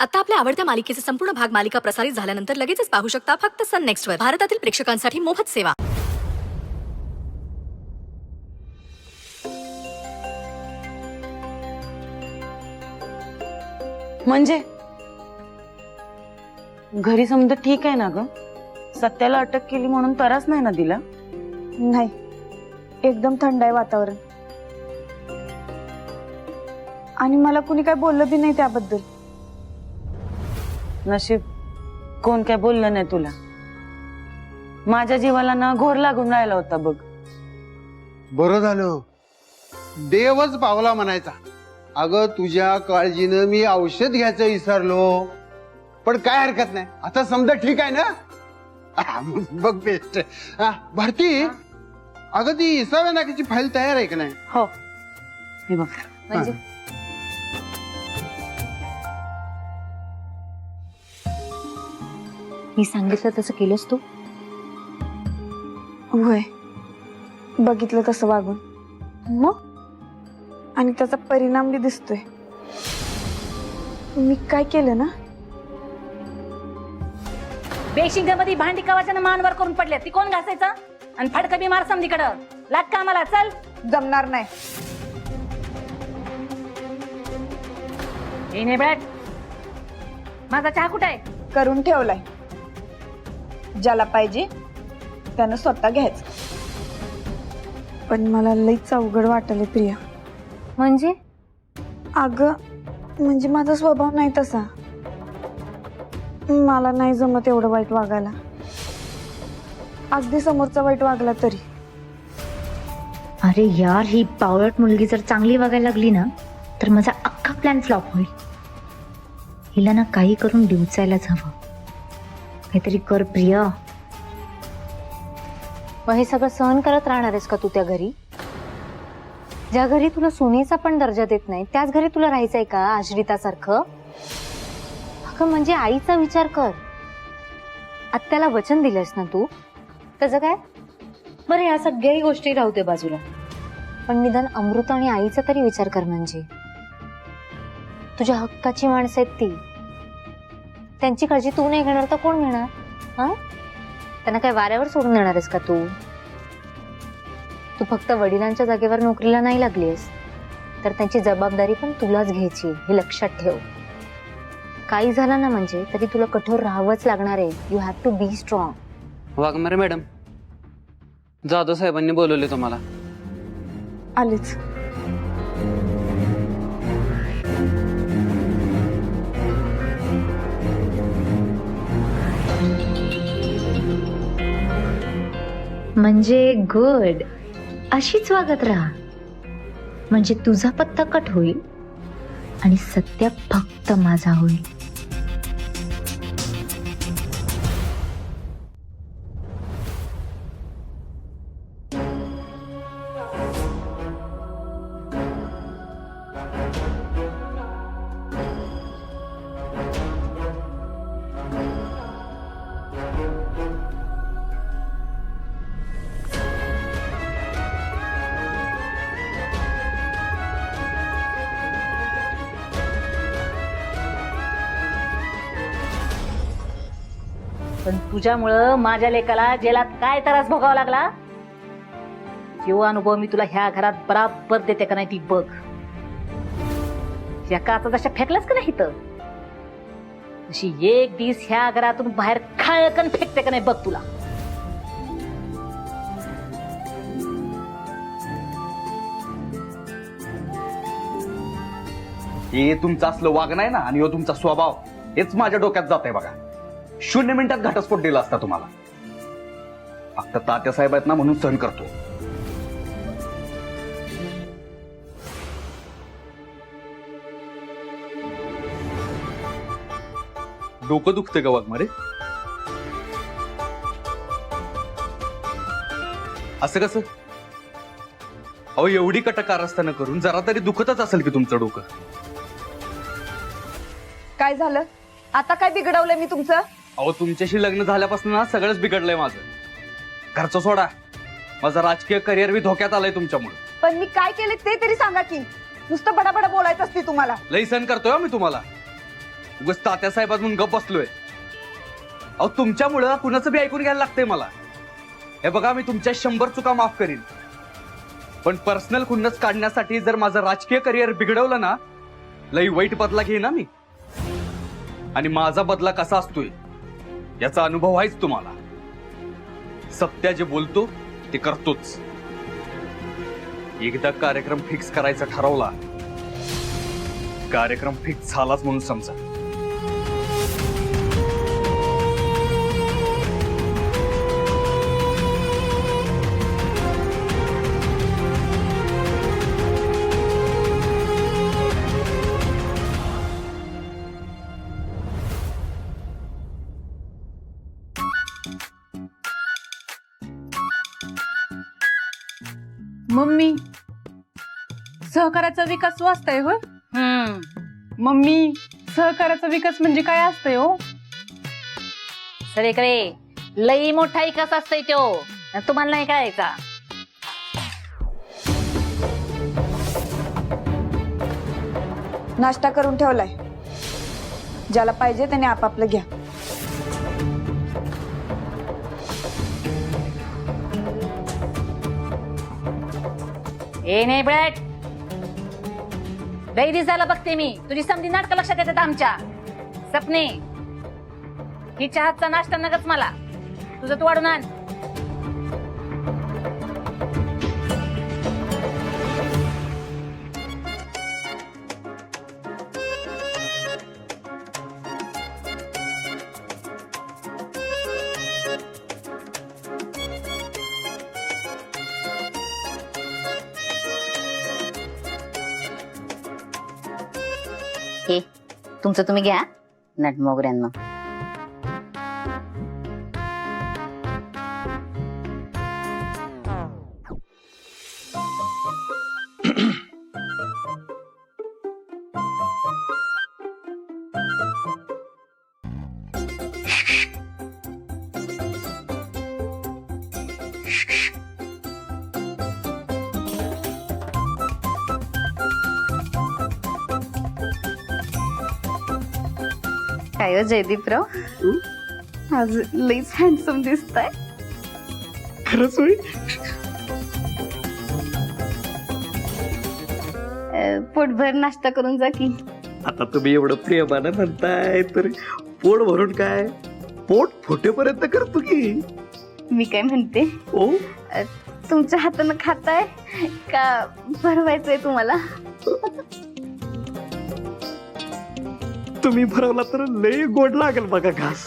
आता आपल्या आवडत्या मालिकेचे संपूर्ण भाग मालिका प्रसारित झाल्यानंतर लगेचच पाहू शकता फक्त सन नेक्स्ट वर. भारतातील प्रेक्षकांसाठी मोफत सेवा. म्हणजे घरी समजा ठीक आहे ना ग? सत्याला अटक केली म्हणून त्रास नाही ना दिला? नाही, एकदम थंड आहे वातावरण आणि मला कुणी काय बोललं बी नाही त्याबद्दल. नशीब कोण काय बोललं नाही तुला. माझ्या जीवाला ना घोर लागून राहिला होता बघ. बरं झालं, देवच पावला म्हणायचा. अगं तुझ्या काळजीनं मी औषध घ्यायचं विसरलो, पण काय हरकत नाही, आता समजा ठीक आहे ना? बघ बेस्ट. भारती, अगं ती इसाव्या नाक्याची फाईल तयार आहे का नाही? हो, हे बघ. म्हणजे मी सांगितलं तसं केलंस तू? होय, बघितलं तसं वागून मग आणि त्याचा परिणाम बी दिसतोय. मी काय केलं ना? बेशिंगामध्ये भांडी कवाच्यानं मानवर करून पडले, ती कोण घासायचं? आणि फडकं बी मार समधीकडं. लाग कामाला, चल. जमणार नाही. हे नाही बॅट, माझा चहा कुठं आहे? करून ठेवलाय. ज्याला पाहिजे त्यानं स्वतः घ्यायचं. पण मला लईच अवघड वाटले प्रिया. म्हणजे अगं म्हणजे माझा स्वभाव नाही तसा. मला नाही जमत एवढं वाईट वागायला. अगदी समोरचा वाईट वागला तरी. अरे यार, ही पावळट मुलगी जर चांगली वागायला लागली ना तर माझा अख्खा प्लॅन फ्लॉप होईल. हिला ना काही करून डिवचायलाच हवं. काहीतरी कर प्रिया. मग हे सगळं सहन करत राहणार आहेस का तू त्या घरी? ज्या घरी तुला सोनेचा पण दर्जा देत नाही त्याच घरी तुला राहायचंय का आश्रितासारखं? अगं म्हणजे आईचा विचार कर. आत्याला वचन दिलंस ना तू, त्याचं काय? बरं या सगळ्याही गोष्टी राहू दे बाजूला, पण निदान अमृता आणि आईचा तरी विचार कर. म्हणजे तुझ्या हक्काची माणसं आहेत ती. त्यांची काळजी तू नाही घेणार तर कोण घेणार? हा, त्यांना काय वाऱ्यावर सोडून देणार आहेस का तू? तू फक्त वडिलांच्या जागेवर नोकरीला नाही लागलीस तर त्यांची जबाबदारी पण तुलाच घ्यायची, हे लक्षात ठेव. काही झालं ना म्हणजे तरी तुला कठोर राहावंच लागणार आहे. You have to be strong. Waghmare madam, Jadhav साहेबांनी बोलवले तुम्हाला. आलीच. म्हणजे गुड, अशीच वागत राहा. म्हणजे तुझा पत्ता कट होईल आणि सत्य फक्त माझा होईल. पण तुझ्यामुळं माझ्या लेकाला जेलात काय त्रास भोगावा लागला, जो अनुभव मी तुला ह्या घरात बराबर देते का नाही ती बघ. या काचा जशा फेकलास का नाही इथं, अशी एक दिस ह्या घरातून बाहेर खाळकन फेकते का नाही बघ तुला. हे तुमचं असलं वागणं आहे ना आणि ह्यो तुमचा स्वभाव, हेच माझ्या डोक्यात जात आहे बघा. 0 मिनिटात घटस्फोट दिला असता तुम्हाला. फक्त तात्या साहेब आहेत ना म्हणून सहन करतो. डोकं दुखते का वाघमारे? असं कसं? अहो एवढी कटकारस्थानं करून जरा तरी दुखतच असेल की तुमचं डोकं. काय झालं आता? काय बिघडवलंय मी तुमचं? अहो तुमच्याशी लग्न झाल्यापासून ना सगळंच बिघडलंय माझं. घरचं सोडा, माझं राजकीय करिअर बी धोक्यात आलंय तुमच्यामुळे. पण मी काय केले ते तरी सांगा की. नुसतं बडाबडा बोलायचं असते तुम्हाला. लई सहन करतोय हो मी तुम्हाला. उगाच तात्यासाहेबात म्हणून गप बसलोय. अहो तुमच्यामुळं कुणाचं बी ऐकून घ्यायला लागतंय मला. हे बघा, मी तुमच्या 100 चुका माफ करीन, पण पर्सनल खुन्नस काढण्यासाठी जर माझं राजकीय करिअर बिघडवलं ना, लई वाईट बदला घेईन ना मी. आणि माझा बदला कसा असतोय याचा अनुभव आहेच तुम्हाला. सत्य जे बोलतो ते करतोच. एकदा कार्यक्रम फिक्स करायचा ठरवला, कार्यक्रम फिक्स झालाच म्हणून समजा. मम्मी, सहकार्याचा विकास वाचताय होय? मम्मी, सहकार्याचा विकास म्हणजे काय असतंय हो? सगळीकडे लई मोठा विकास असतोय तो, तुम्हाला नाही कळायचा. नाश्ता करून ठेवलाय, ज्याला पाहिजे त्याने आपापलं घ्या. ए नाही ब्रॅट, लई दिसायला बघते मी तुझी समधी नाटक लक्षात येतात आमच्या. सपने, ही चहाचा नाश्ता नगच मला, तुझं तू वाढून आण. हे तुमचं तुम्ही घ्या, नटमोगऱ्यांना. काय हो जयदीपराव, आज लईच हँडसम दिसताय. खरंच होय? पोटभर नाश्ता करून जा की. आता तुम्ही एवढं प्रेमानं म्हणताय तर पोट भरून काय, पोट फुटेपर्यंत करतो की. मी काय म्हणते, ओ, तुमच्या हातानं खाताय का भरवायचंय तुम्हाला? तुम्ही भरवला तर लय गोड लागेल बघा घास.